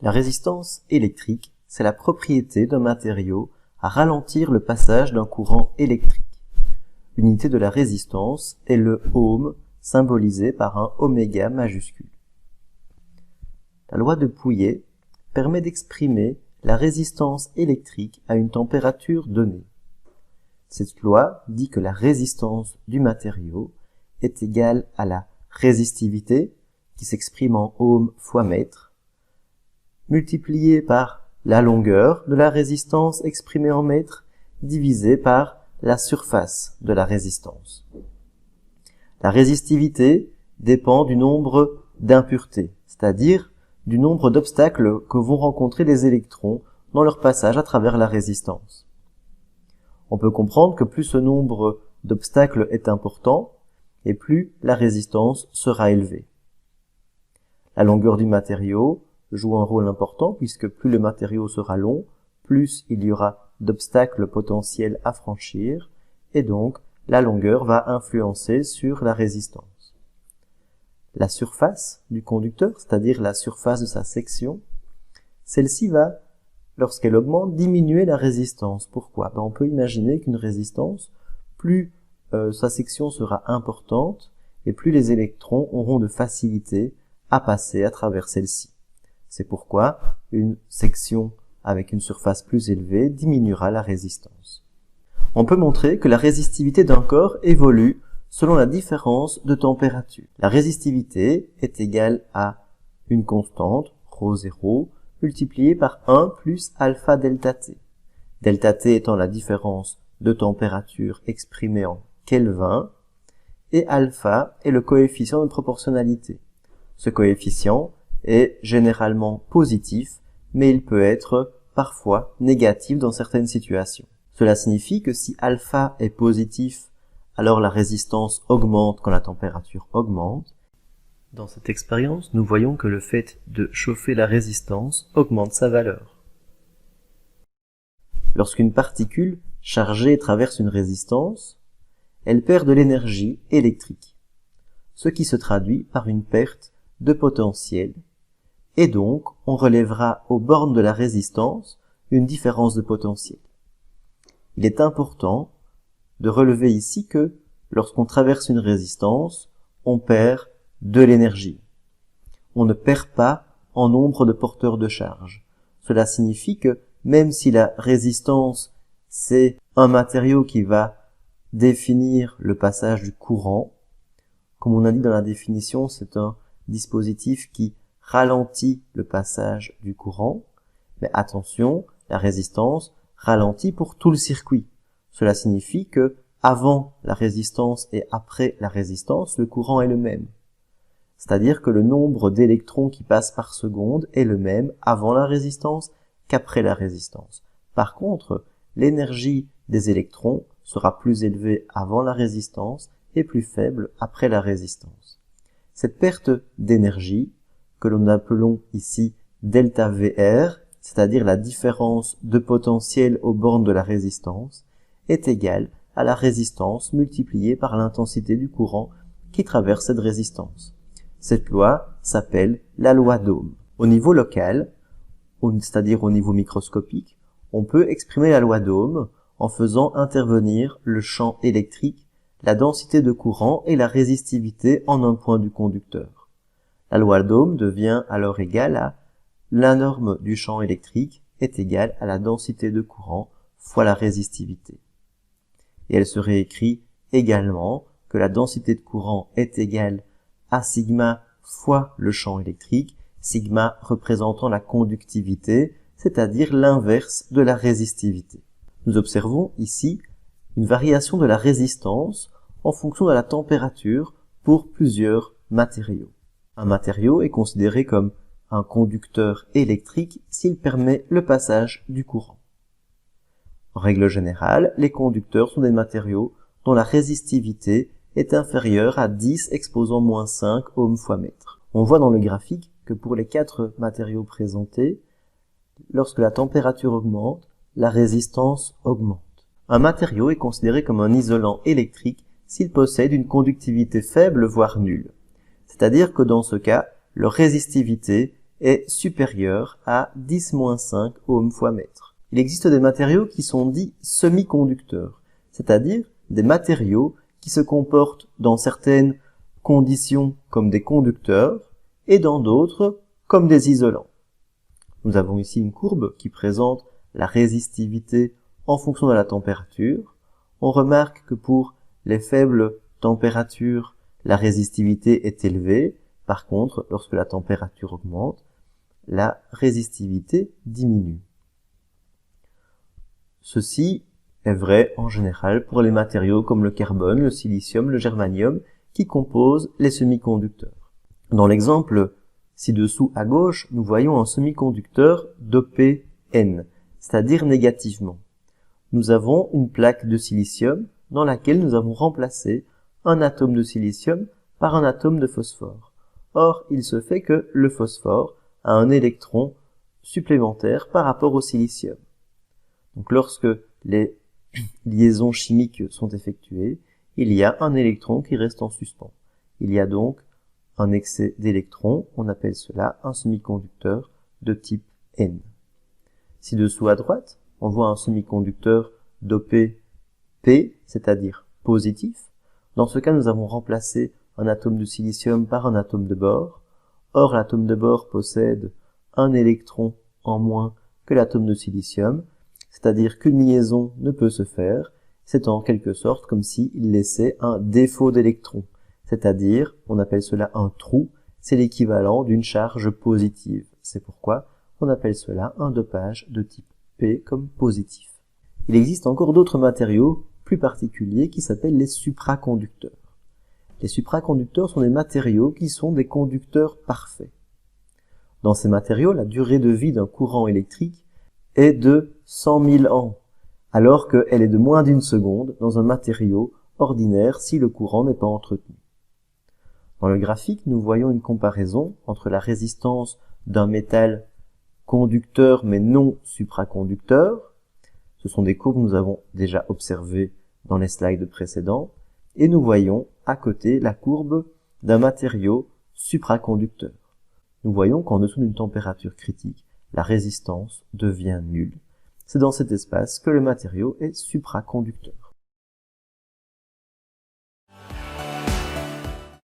La résistance électrique, c'est la propriété d'un matériau à ralentir le passage d'un courant électrique. L'unité de la résistance est le ohm, symbolisé par un oméga majuscule. La loi de Pouillet permet d'exprimer la résistance électrique à une température donnée. Cette loi dit que la résistance du matériau est égale à la résistivité, qui s'exprime en ohm fois mètre, multipliée par la longueur de la résistance exprimée en mètres, divisée par la surface de la résistance. La résistivité dépend du nombre d'impuretés, c'est-à-dire du nombre d'obstacles que vont rencontrer les électrons dans leur passage à travers la résistance. On peut comprendre que plus ce nombre d'obstacles est important, et plus la résistance sera élevée. La longueur du matériau joue un rôle important puisque plus le matériau sera long, plus il y aura d'obstacles potentiels à franchir, et donc la longueur va influencer sur la résistance. La surface du conducteur, c'est-à-dire la surface de sa section, celle-ci va, lorsqu'elle augmente, diminuer la résistance. Pourquoi? On peut imaginer qu'une résistance, plus sa section sera importante, et plus les électrons auront de facilité à passer à travers celle-ci. C'est pourquoi une section avec une surface plus élevée diminuera la résistance. On peut montrer que la résistivité d'un corps évolue selon la différence de température. La résistivité est égale à une constante, ρ0, multipliée par 1 plus alpha delta t. Delta t étant la différence de température exprimée en Kelvin, et alpha est le coefficient de proportionnalité. Ce coefficient est généralement positif, mais il peut être parfois négatif dans certaines situations. Cela signifie que si alpha est positif, alors la résistance augmente quand la température augmente. Dans cette expérience, nous voyons que le fait de chauffer la résistance augmente sa valeur. Lorsqu'une particule chargée traverse une résistance, elle perd de l'énergie électrique, ce qui se traduit par une perte de potentiel, et donc on relèvera aux bornes de la résistance une différence de potentiel. Il est important de relever ici que lorsqu'on traverse une résistance, on perd de l'énergie. On ne perd pas en nombre de porteurs de charge. Cela signifie que même si la résistance, c'est un matériau qui va définir le passage du courant, comme on a dit dans la définition, c'est un dispositif qui ralentit le passage du courant, mais attention, la résistance ralentit pour tout le circuit. Cela signifie que avant la résistance et après la résistance, le courant est le même. C'est-à-dire que le nombre d'électrons qui passent par seconde est le même avant la résistance qu'après la résistance. Par contre, l'énergie des électrons sera plus élevée avant la résistance et plus faible après la résistance. Cette perte d'énergie, que l'on appelons ici delta VR, c'est-à-dire la différence de potentiel aux bornes de la résistance, est égale à la résistance multipliée par l'intensité du courant qui traverse cette résistance. Cette loi s'appelle la loi d'Ohm. Au niveau local, c'est-à-dire au niveau microscopique, on peut exprimer la loi d'Ohm en faisant intervenir le champ électrique, la densité de courant et la résistivité en un point du conducteur. La loi d'Ohm devient alors égale à la norme du champ électrique est égale à la densité de courant fois la résistivité. Et elle se réécrit également que la densité de courant est égale à sigma fois le champ électrique, sigma représentant la conductivité, c'est-à-dire l'inverse de la résistivité. Nous observons ici une variation de la résistance en fonction de la température pour plusieurs matériaux. Un matériau est considéré comme un conducteur électrique s'il permet le passage du courant. En règle générale, les conducteurs sont des matériaux dont la résistivité est inférieure à 10 exposant moins 5 ohms fois mètre. On voit dans le graphique que pour les 4 matériaux présentés, lorsque la température augmente, la résistance augmente. Un matériau est considéré comme un isolant électrique s'il possède une conductivité faible voire nulle. C'est-à-dire que dans ce cas, leur résistivité est supérieur à 10-5 ohms fois mètre. Il existe des matériaux qui sont dits semi-conducteurs, c'est-à-dire des matériaux qui se comportent dans certaines conditions comme des conducteurs et dans d'autres comme des isolants. Nous avons ici une courbe qui présente la résistivité en fonction de la température. On remarque que pour les faibles températures, la résistivité est élevée. Par contre, lorsque la température augmente, la résistivité diminue. Ceci est vrai en général pour les matériaux comme le carbone, le silicium, le germanium qui composent les semi-conducteurs. Dans l'exemple ci-dessous à gauche, nous voyons un semi-conducteur dopé N, c'est-à-dire négativement. Nous avons une plaque de silicium dans laquelle nous avons remplacé un atome de silicium par un atome de phosphore. Or, il se fait que le phosphore a un électron supplémentaire par rapport au silicium. Donc lorsque les liaisons chimiques sont effectuées, il y a un électron qui reste en suspens. Il y a donc un excès d'électrons, on appelle cela un semi-conducteur de type N. Ci-dessous à droite, on voit un semi-conducteur dopé P, c'est-à-dire positif. Dans ce cas, nous avons remplacé un atome de silicium par un atome de bore. Or, l'atome de bore possède un électron en moins que l'atome de silicium, c'est-à-dire qu'une liaison ne peut se faire. C'est en quelque sorte comme s'il laissait un défaut d'électron, c'est-à-dire, on appelle cela un trou, c'est l'équivalent d'une charge positive. C'est pourquoi on appelle cela un dopage de type P comme positif. Il existe encore d'autres matériaux plus particuliers qui s'appellent les supraconducteurs. Les supraconducteurs sont des matériaux qui sont des conducteurs parfaits. Dans ces matériaux, la durée de vie d'un courant électrique est de 100 000 ans, alors qu'elle est de moins d'une seconde dans un matériau ordinaire si le courant n'est pas entretenu. Dans le graphique, nous voyons une comparaison entre la résistance d'un métal conducteur mais non supraconducteur. Ce sont des courbes que nous avons déjà observées dans les slides précédents. Et nous voyons à côté la courbe d'un matériau supraconducteur. Nous voyons qu'en dessous d'une température critique, la résistance devient nulle. C'est dans cet espace que le matériau est supraconducteur.